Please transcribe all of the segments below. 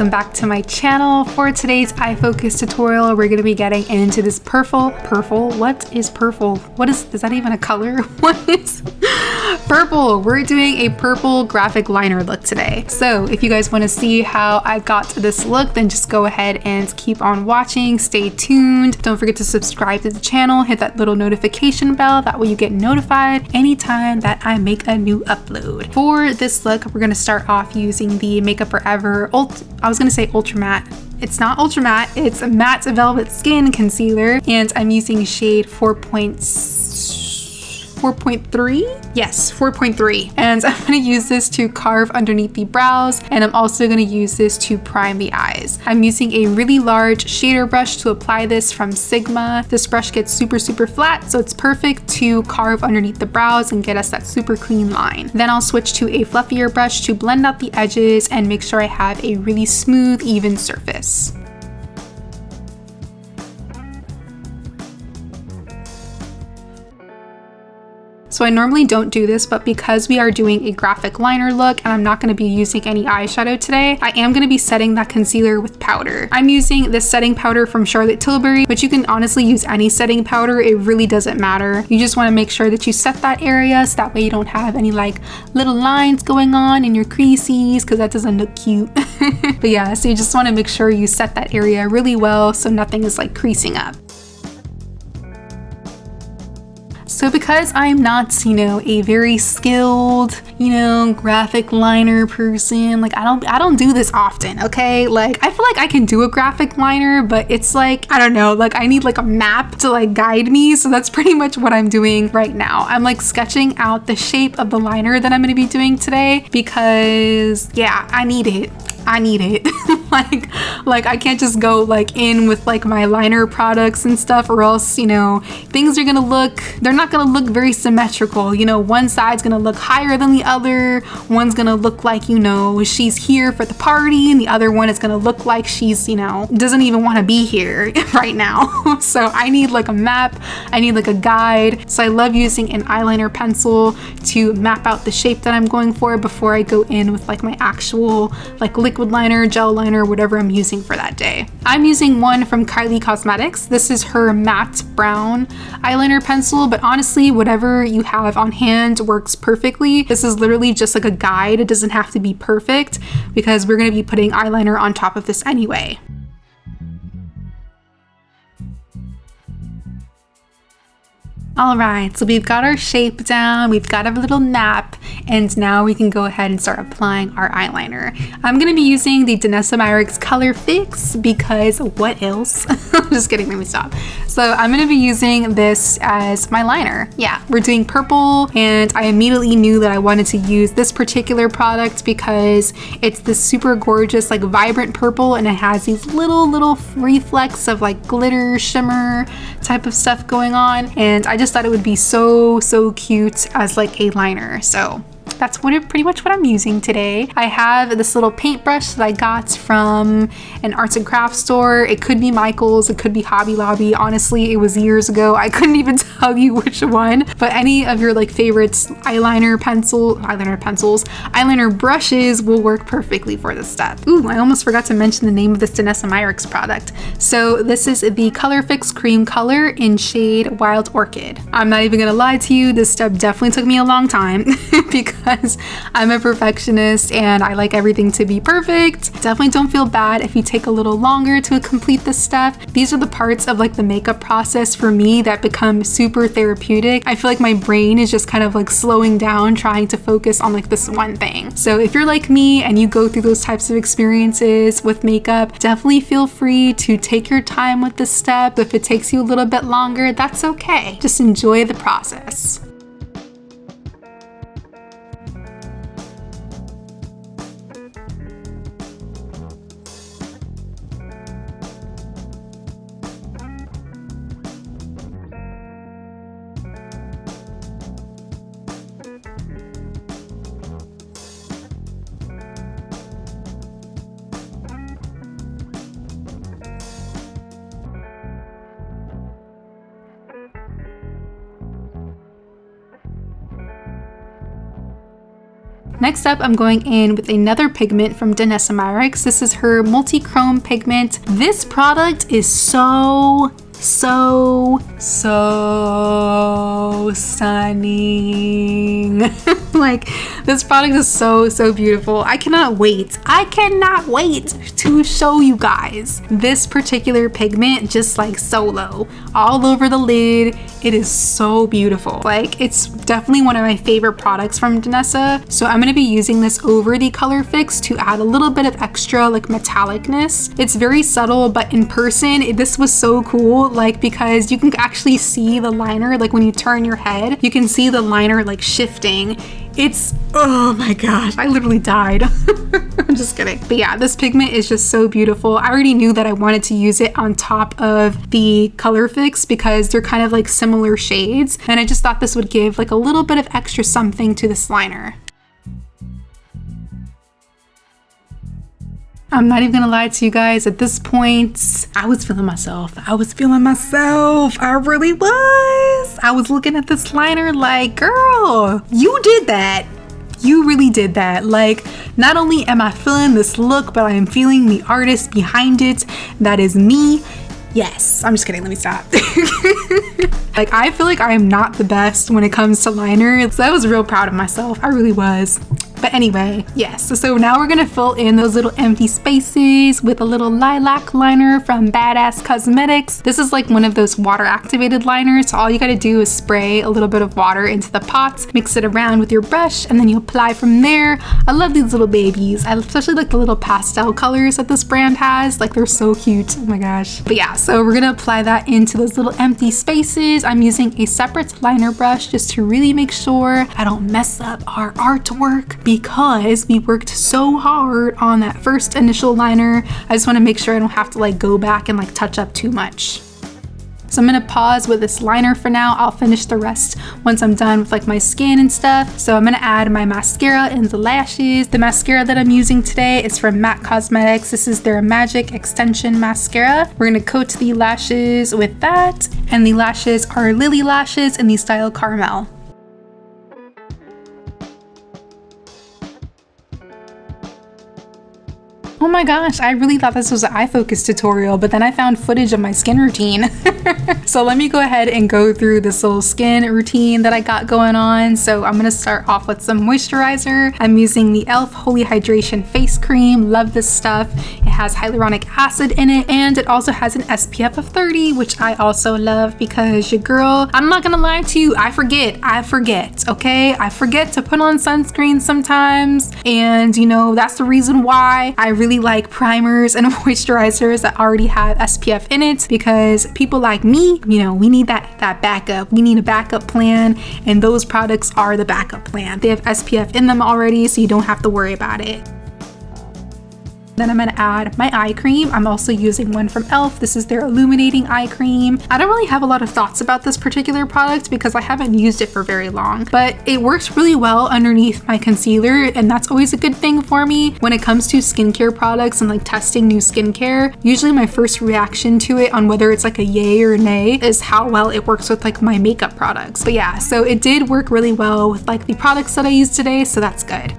welcome back to my channel. For today's eye focus tutorial, we're going to be getting into this purple. What is purple? Is that even a color? What is purple? We're doing a purple graphic liner look today. So if you guys want to see how I got to this look, then just go ahead and keep on watching. Stay tuned. Don't forget to subscribe to the channel, hit that little notification bell. That way you get notified anytime that I make a new upload. For this look, we're going to start off using the Makeup Forever Ultra Matte. It's not Ultra Matte, it's a Matte Velvet Skin Concealer, and I'm using shade 4.3? Yes, 4.3. And I'm gonna use this to carve underneath the brows, and I'm also gonna use this to prime the eyes. I'm using a really large shader brush to apply this from Sigma. This brush gets super flat, so it's perfect to carve underneath the brows and get us that super clean line. Then I'll switch to a fluffier brush to blend out the edges and make sure I have a really smooth, even surface. So I normally don't do this, but because we are doing a graphic liner look and I'm not going to be using any eyeshadow today, I am going to be setting that concealer with powder. I'm using this setting powder from Charlotte Tilbury, but you can honestly use any setting powder. It really doesn't matter. You just want to make sure that you set that area so that way you don't have any like little lines going on in your creases, because that doesn't look cute. But yeah, so you just want to make sure you set that area really well so nothing is like creasing up. So because I'm not, a very skilled, graphic liner person, like I don't do this often, okay? Like I feel like I can do a graphic liner, but it's like, I don't know, like I need like a map to like guide me. So that's pretty much what I'm doing right now. I'm like sketching out the shape of the liner that I'm gonna be doing today because yeah, I need it. like I can't just go like in with like my liner products and stuff, or else things are they're not gonna look very symmetrical. One side's gonna look higher than the other, one's gonna look like she's here for the party, and the other one is gonna look like she's doesn't even want to be here right now. So I need like a map, I need like a guide. So I love using an eyeliner pencil to map out the shape that I'm going for before I go in with like my actual like liquid liner, gel liner, whatever I'm using for that day. I'm using one from Kylie Cosmetics. This is her matte brown eyeliner pencil, but honestly, whatever you have on hand works perfectly. This is literally just like a guide. It doesn't have to be perfect because we're going to be putting eyeliner on top of this anyway. All right, so we've got our shape down, we've got our little map, and now we can go ahead and start applying our eyeliner. I'm gonna be using the Danessa Myricks Color Fix because what else? Just kidding, let me stop. So I'm gonna be using this as my liner. Yeah, we're doing purple, and I immediately knew that I wanted to use this particular product because it's this super gorgeous, like vibrant purple, and it has these little reflex of like glitter, shimmer type of stuff going on, and I just thought it would be so cute as like a liner. So that's pretty much what I'm using today. I have this little paintbrush that I got from an arts and crafts store. It could be Michael's, it could be Hobby Lobby. Honestly, it was years ago. I couldn't even tell you which one, but any of your like favorites, eyeliner brushes will work perfectly for this step. Ooh, I almost forgot to mention the name of this Danessa Myricks product. So this is the Color Fix Cream Color in shade Wild Orchid. I'm not even gonna lie to you, this step definitely took me a long time because I'm a perfectionist and I like everything to be perfect. Definitely don't feel bad if you take a little longer to complete this step. These are the parts of like the makeup process for me that become super therapeutic. I feel like my brain is just kind of like slowing down trying to focus on like this one thing. So if you're like me and you go through those types of experiences with makeup, definitely feel free to take your time with this step. If it takes you a little bit longer, that's okay. Just enjoy the process. Next up, I'm going in with another pigment from Danessa Myricks. This is her Multi-Chrome pigment. This product is so stunning. Like, this product is so beautiful. I cannot wait to show you guys this particular pigment just like solo all over the lid. It is so beautiful. Like, it's definitely one of my favorite products from Danessa. So I'm going to be using this over the Color Fix to add a little bit of extra like metallicness. It's very subtle, but in person this was so cool, like, because you can actually see the liner. Like, when you turn your head, you can see the liner like shifting. It's, oh my gosh, I literally died. I'm just kidding. But yeah, this pigment is just so beautiful. I already knew that I wanted to use it on top of the Color Fix because they're kind of like similar shades, and I just thought this would give like a little bit of extra something to this liner. I'm not even gonna lie to you guys, at this point, I was feeling myself. I really was. I was looking at this liner like, girl, you did that. You really did that. Like, not only am I feeling this look, but I am feeling the artist behind it. That is me. Yes, I'm just kidding, let me stop. Like, I feel like I am not the best when it comes to liner, so I was real proud of myself. I really was. But anyway, yes, so now we're gonna fill in those little empty spaces with a little lilac liner from Badass Cosmetics. This is like one of those water activated liners, so all you gotta do is spray a little bit of water into the pot, mix it around with your brush, and then you apply from there. I love these little babies. I especially like the little pastel colors that this brand has. Like, they're so cute, oh my gosh. But yeah, so we're gonna apply that into those little empty spaces. I'm using a separate liner brush just to really make sure I don't mess up our artwork, because we worked so hard on that first initial liner. I just want to make sure I don't have to like go back and like touch up too much. So I'm gonna pause with this liner for now. I'll finish the rest once I'm done with like my skin and stuff. So I'm gonna add my mascara and the lashes. The mascara that I'm using today is from MAC Cosmetics. This is their Magic Extension Mascara. We're gonna coat the lashes with that. And the lashes are Lily Lashes in the style Caramel. Oh my gosh, I really thought this was an eye focus tutorial, but then I found footage of my skin routine. So let me go ahead and go through this little skin routine that I got going on. So I'm gonna start off with some moisturizer. I'm using the e.l.f. Holy Hydration Face Cream. Love this stuff. It has hyaluronic acid in it, and it also has an SPF of 30, which I also love because your girl, I'm not gonna lie to you, I forget, okay? I forget to put on sunscreen sometimes, and you know, that's the reason why I really like primers and moisturizers that already have SPF in it, because people like me, you know, we need that backup. We need a backup plan, and those products are the backup plan. They have SPF in them already, so you don't have to worry about it. Then I'm gonna add my eye cream. I'm also using one from e.l.f. This is their illuminating eye cream. I don't really have a lot of thoughts about this particular product because I haven't used it for very long, but it works really well underneath my concealer, and that's always a good thing for me when it comes to skincare products and like testing new skincare. Usually my first reaction to it on whether it's like a yay or nay is how well it works with like my makeup products. But yeah, so it did work really well with like the products that I used today, so that's good.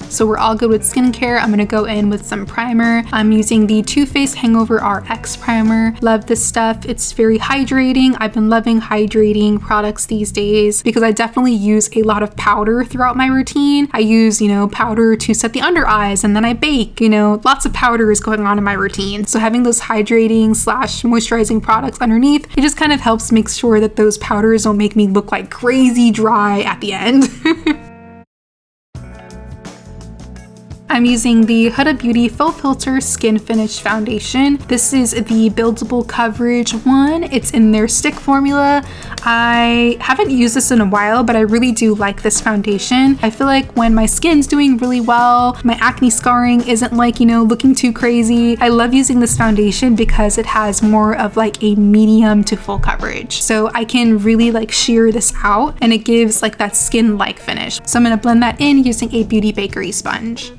So we're all good with skincare. I'm gonna go in with some primer. I'm using the Too Faced Hangover RX primer. Love this stuff. It's very hydrating. I've been loving hydrating products these days because I definitely use a lot of powder throughout my routine. I use, you know, powder to set the under eyes, and then I bake, you know, lots of powder is going on in my routine. So having those hydrating / moisturizing products underneath, it just kind of helps make sure that those powders don't make me look like crazy dry at the end. I'm using the Huda Beauty Full Filter Skin Finish Foundation. This is the buildable coverage one. It's in their stick formula. I haven't used this in a while, but I really do like this foundation. I feel like when my skin's doing really well, my acne scarring isn't like, you know, looking too crazy, I love using this foundation because it has more of like a medium to full coverage. So I can really like sheer this out, and it gives like that skin-like finish. So I'm gonna blend that in using a Beauty Bakery sponge.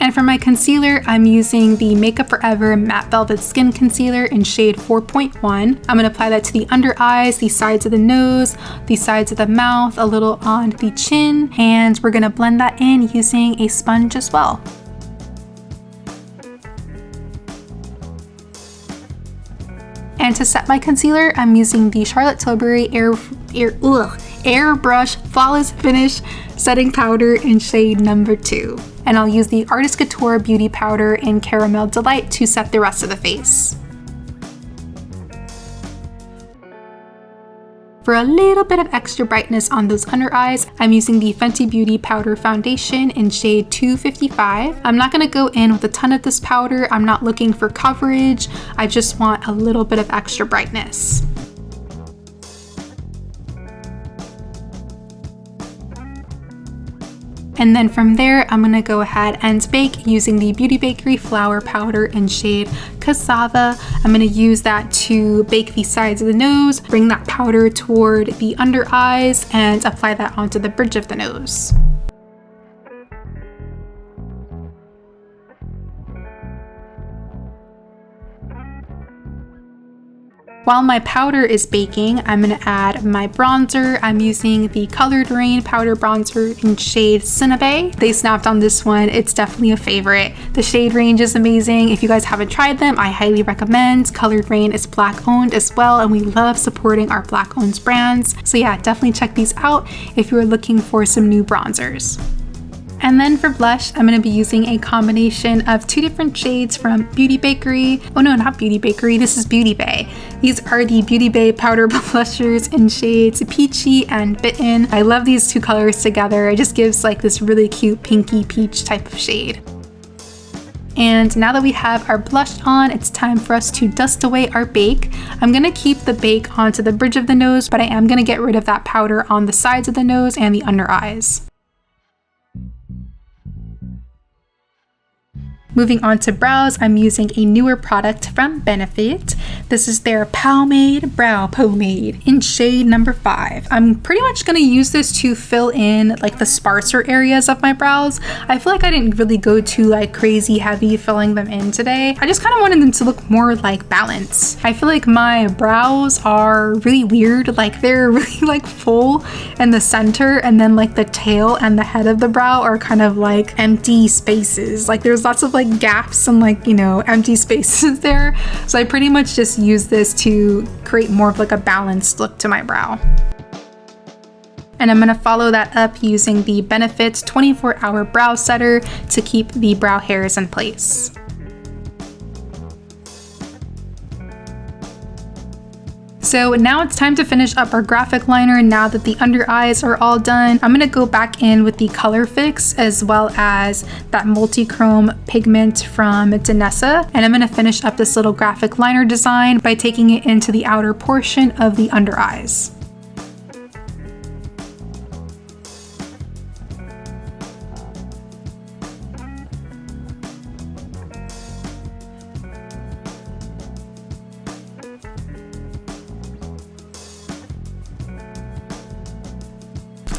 And for my concealer, I'm using the Makeup Forever Matte Velvet Skin Concealer in shade 4.1. I'm gonna apply that to the under eyes, the sides of the nose, the sides of the mouth, a little on the chin, and we're gonna blend that in using a sponge as well. And to set my concealer, I'm using the Charlotte Tilbury Airbrush Flawless Finish Setting Powder in shade number 2. And I'll use the Artist Couture Beauty Powder in Caramel Delight to set the rest of the face. For a little bit of extra brightness on those under eyes, I'm using the Fenty Beauty Powder Foundation in shade 255. I'm not going to go in with a ton of this powder. I'm not looking for coverage. I just want a little bit of extra brightness. And then from there, I'm gonna go ahead and bake using the Beauty Bakery Flour Powder in shade Cassava. I'm gonna use that to bake the sides of the nose, bring that powder toward the under eyes, and apply that onto the bridge of the nose. While my powder is baking, I'm going to add my bronzer. I'm using the Colored Rain Powder Bronzer in shade Cinnabe. They snapped on this one. It's definitely a favorite. The shade range is amazing. If you guys haven't tried them, I highly recommend. Colored Rain is Black owned as well, and we love supporting our Black owned brands. So yeah, definitely check these out if you're looking for some new bronzers. And then for blush, I'm going to be using a combination of 2 different shades from Beauty Bakery. Oh no, not Beauty Bakery, this is Beauty Bay. These are the Beauty Bay powder blushers in shades Peachy and Bitten. I love these 2 colors together. It just gives like this really cute pinky peach type of shade. And now that we have our blush on, it's time for us to dust away our bake. I'm gonna keep the bake onto the bridge of the nose, but I am gonna get rid of that powder on the sides of the nose and the under eyes. Moving on to brows, I'm using a newer product from Benefit. This is their Pomade Brow Pomade in shade number 5. I'm pretty much going to use this to fill in like the sparser areas of my brows. I feel like I didn't really go too like crazy heavy filling them in today. I just kind of wanted them to look more like balanced. I feel like my brows are really weird. Like they're really like full in the center, and then like the tail and the head of the brow are kind of like empty spaces. Like there's lots of like gaps and like, you know, empty spaces there. So I pretty much just use this to create more of like a balanced look to my brow. And I'm gonna follow that up using the Benefit 24-hour brow setter to keep the brow hairs in place. So now it's time to finish up our graphic liner now that the under eyes are all done. I'm gonna go back in with the Color Fix as well as that multi-chrome pigment from Danessa. And I'm gonna finish up this little graphic liner design by taking it into the outer portion of the under eyes.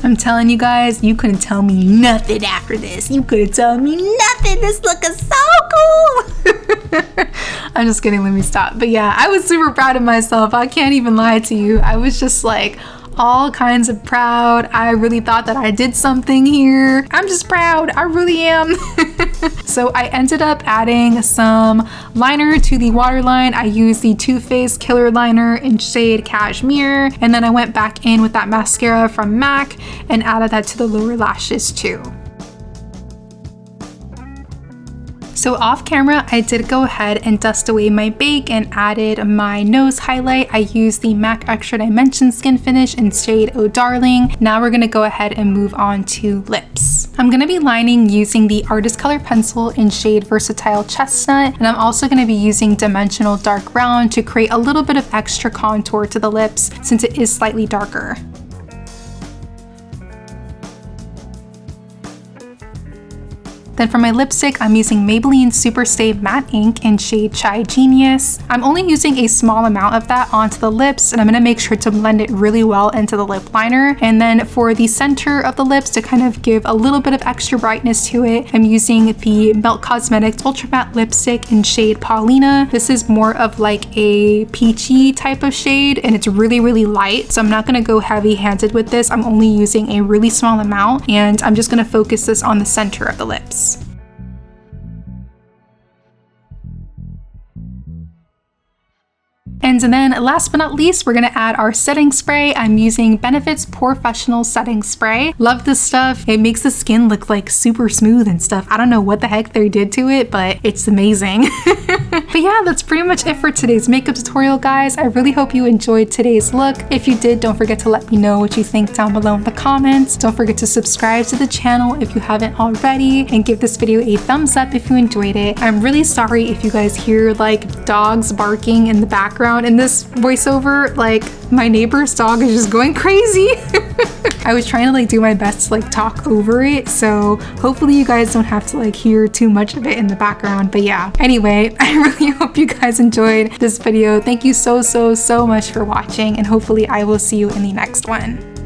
I'm telling you guys, you couldn't tell me nothing after this. You couldn't tell me nothing. This look is so cool. I'm just kidding, let me stop. But yeah, I was super proud of myself. I can't even lie to you. I was just like all kinds of proud. I really thought that I did something here. I'm just proud. I really am. So I ended up adding some liner to the waterline. I used the Too Faced Killer Liner in shade Cashmere. And then I went back in with that mascara from MAC and added that to the lower lashes too. So off camera, I did go ahead and dust away my bake and added my nose highlight. I used the MAC Extra Dimension Skin Finish in shade Oh Darling. Now we're gonna go ahead and move on to lips. I'm gonna be lining using the Artist Color Pencil in shade Versatile Chestnut, and I'm also gonna be using Dimensional Dark Brown to create a little bit of extra contour to the lips since it is slightly darker. Then for my lipstick, I'm using Maybelline Superstay Matte Ink in shade Chai Genius. I'm only using a small amount of that onto the lips, and I'm gonna make sure to blend it really well into the lip liner. And then for the center of the lips, to kind of give a little bit of extra brightness to it, I'm using the Melt Cosmetics Ultra Matte Lipstick in shade Paulina. This is more of like a peachy type of shade, and it's really, really light. So I'm not gonna go heavy-handed with this. I'm only using a really small amount, and I'm just gonna focus this on the center of the lips. And then last but not least, we're gonna add our setting spray. I'm using Benefit's Porefessional Setting Spray. Love this stuff. It makes the skin look like super smooth and stuff. I don't know what the heck they did to it, but it's amazing. But yeah, that's pretty much it for today's makeup tutorial, guys. I really hope you enjoyed today's look. If you did, don't forget to let me know what you think down below in the comments. Don't forget to subscribe to the channel if you haven't already, and give this video a thumbs up if you enjoyed it. I'm really sorry if you guys hear like dogs barking in the background in this voiceover. Like, my neighbor's dog is just going crazy. I was trying to like do my best to like talk over it, so hopefully you guys don't have to like hear too much of it in the background. But yeah, anyway, I really hope you guys enjoyed this video. Thank you so much for watching, and hopefully I will see you in the next one.